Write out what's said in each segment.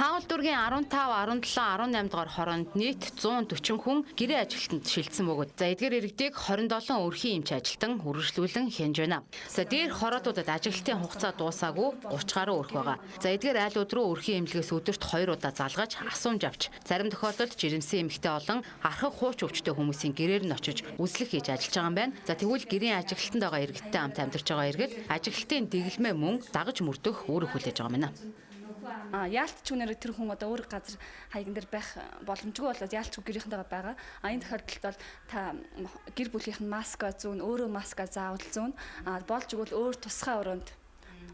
Хаал дүүргийн 15, 17, 18 дугаар хороонд нийт 140 хүн гэрээ ажилтнанд шилжсэн бөгөөд за эдгээр иргэдийг 27 өрхийн эмч ажилтан үргэлжлүүлэн хянж байна. За дээр хороодуудад ажиглалтын хугацаа дуусаагүй 30 гаруй өрх байгаа. За эдгээр айлууд руу өрхийн эмнэлгээс өдөрт 2 удаа залгаж асуумж авч зарим тохиолдолд жирэмсэн эмэгтэй болон архаг хууч өвчтэй хүмүүсийн гэрээр нь очиж үзлэх хийж ажиллаж байгаа юм байна. За тэгвэл гэрийн ажиглалтанд байгаа иргэдтэй хамт амьдарч байгаа иргэд ажиглалтын дэглэмээ мөн дагаж мөрдөх үүрэг хүлээж байгаа юм байна. Яалтчгүнээр тэр хүн одоо өөр газар хаягн дээр байх боломжгүй болоод яалтчгүй гэрийнхэндээ байгаа. Энэ тохиолдолд бол та гэр бүлийнх нь маска зүүн, өөрөө маска заавал зүүн. Болж игэл өөр тусгай өрөөнд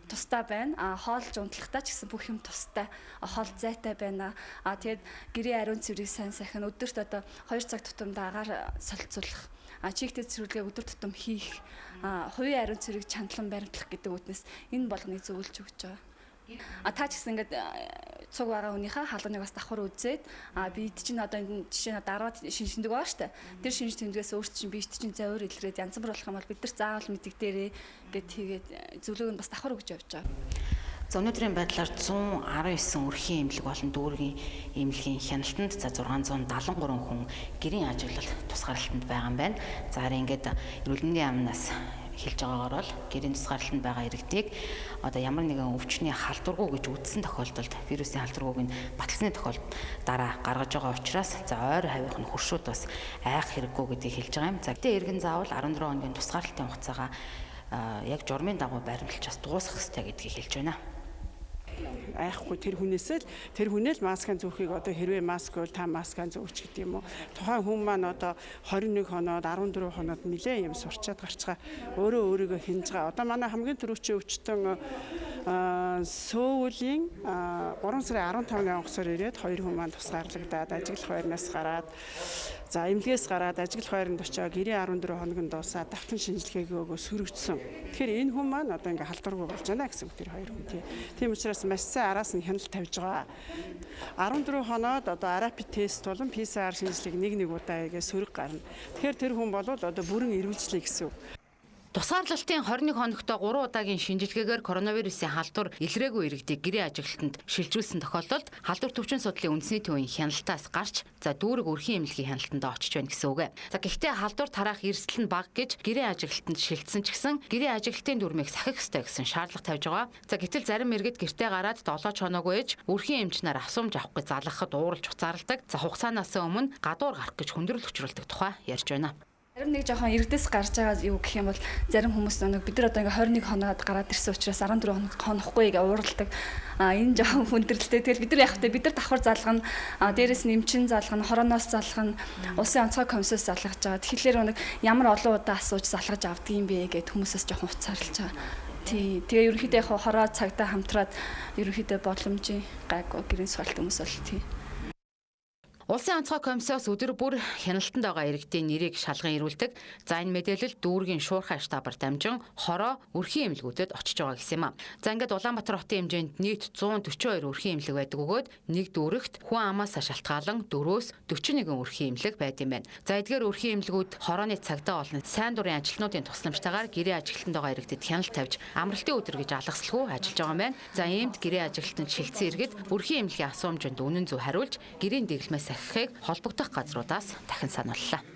тустай байна. Хоолж унтлагатай ч гэсэн бүх юм тустай. Хоол зайтай байна. Тэгээд гэрийн ариун цэврийг сайн сайхан өдөрт одоо 2 цаг тутамд агаар солилцуулах. Чигтэй цэвэрлэгээ өдөр тутам хийх. Хувийн ариун цэврийг чандлан баримтлах гэдэг үднэс энэ болгоныг зөвлөж өгч байгаа. Та ч гэсэн ингээд цуг байгаа хүнийхээ халууныг бас давхар үзээд бид чинь одоо энэ жишээ нь дараад шинжлэдэг байгаа шүү дээ. Тэр шинж тэмдгээс өөрт чинь бид чинь зөөр илрээд янз бүр болох юм бол бид нар заавал мэддэгдээрээ гэд хийгээд зөвлөгөөг нь бас давхар өгч явж байгаа. За өнөөдрийн байдлаар 119 өрхийн эмнэлэг болон дүүргийн эмнэлгийн хяналтанд за 673 хүн гэрийн ажиглал тусгаарлалтанд байгаа юм байна. За харин ингээд эрүүл мэндийн яамнаас хэлж байгаагаар бол гэрийн тусгаарлалтанд байгаа иргэдийг одоо ямар нэгэн өвчний халдваргүй гэж үзсэн тохиолдолд вирусын халдваргүйг нь батлсны тохиолдолд дараа гаргаж байгаа учраас за ойр хавийнх нь хуршууд бас айх хэрэггүй гэдгийг хэлж байгаа юм. За гэтээ иргэн заавал 14 хоногийн тусгаарлалтын хугацаагаа яг журмын дагуу баримтлж бас дуусгах ёстой гэдгийг хэлж байна. Айхгүй тэр хүнээс маскын зүүхийг одоо хэрвээ маск бол та маскын зүүч гэдэг юм уу. Тухайн хүн маань одоо 21 хоноод 14 хоноод нэлээ юм сурчаад гарчгаа өөрийгөө хинж байгаа. Одоо манай хамгийн түрүүчийн өвчтөн сүүлийн 3 сарын 15-ны онгоцоор ирээд 2 хүн маань тусгаарлагдаад ажиглах байрнаас гараад за эмнэлгээс гараад ажиглах байранд очиод гэрийн 14 хоногт дуусаад давтан шинжилгээгээ сөрөгдсөн. Тэгэхээр энэ хүн маань одоо ингээ халдваргүй болж байна гэсэн үг тэр 2 хүн тийм учраас маш сайн араас нь хяналт тавьж байгаа. 14 хоноод одоо RAPID тест болон PCR шинжилгээг нэг удаа хийгээ сөрөг гарна. Тэгэхээр тэр хүн бол одоо бүрэн эрүүлжлээ гэсэн үг. Тусгаарлалтын 21 хоногтой 3 удаагийн шинжилгээгээр коронавирусын халдвар илрээгүй иргэдийг гэрийн ажиглалтанд шилжүүлсэн тохиолдолд халдвар төвчин судлалын үндэсний төвийн хяналтаас гарч за дүүрэг өрхийн эмнэлгийн хяналтанд очиж байна гэсэн үг. За гэхдээ халдвар тараах эрсдэл нь бага гэж гэрийн ажиглалтанд шилжсэн ч гэсэн гэрийн ажиглалтын дүрмийг сахих ёстой гэсэн шаардлага тавьж байгаа. За гэтэл зарим иргэд гэртээ гараад 7 хоноогүй ээж өрхийн эмчнэр асуумж авах гэж залгахад ууралж уцаарладаг. За хугацаанаас өмнө гадуур гарах гэж хүндрэл учруулдаг тухай ярьж байна. Зарим нэг жоохон эрдэс гарч байгаа юу гэх юм бол зарим хүмүүс бид нар одоо ингээ 21 хоноод гараад ирсэн учраас 14 хонохгүй ингээ уурладаг. Энэ жоохон хүндрэлтэй. Тэгэл бид нар яг хөтэ бид нар давхар залгана. Дээрээс нэмчин залгана, хорооноос залгана, улсын онцгой комиссоос залгаж байгаа. Тэгэхээр нэг ямар олон удаа асууж залгаж авдаг юм бэ гэд хүмүүсээс жоохон уцаарлаж байгаа. Тэгээ ерөнхийдөө яг хороо цагтаа хамтраад ерөнхийдөө боломжийн гайгүй гэрийн сургалт хүмүүс бол тий. Улсын онцгой комиссоос өдөр бүр хяналтанд байгаа иргэдийн нэрийг шалган ирүүлдэг. За энэ мэдээлэл дүүргийн шуурхай штабаар дамжин хороо өрхийн эмнэлгүүдэд очиж байгаа гэсэн юм а. За ингээд Улаанбаатар хотын хэмжээнд нийт 142 өрхийн эмнэлэг байдаг бөгөөд нэг дүүрэгт хүн амаасаа шалтгаалan 4-өөс 41 өрхийн эмнэлэг байд юм байна. За эдгээр өрхийн эмнэлгүүд хорооны цагдаа болон сайн дурын ажилтнуудын тусламжтайгаар гэрээ ажиглалтанд байгаа иргэдэд хяналт тавьж амралтын өдөр гэж алгасалгүй ажиллаж байгаа юм байна. За иймд гэрээ ажиглалтанд шилжсэн иргэд өрхийн эмнэлгийн асуумжинд үнэн зөв хариулж гэрийн дэглэмээс холбогдох газруудаас дахин санууллаа.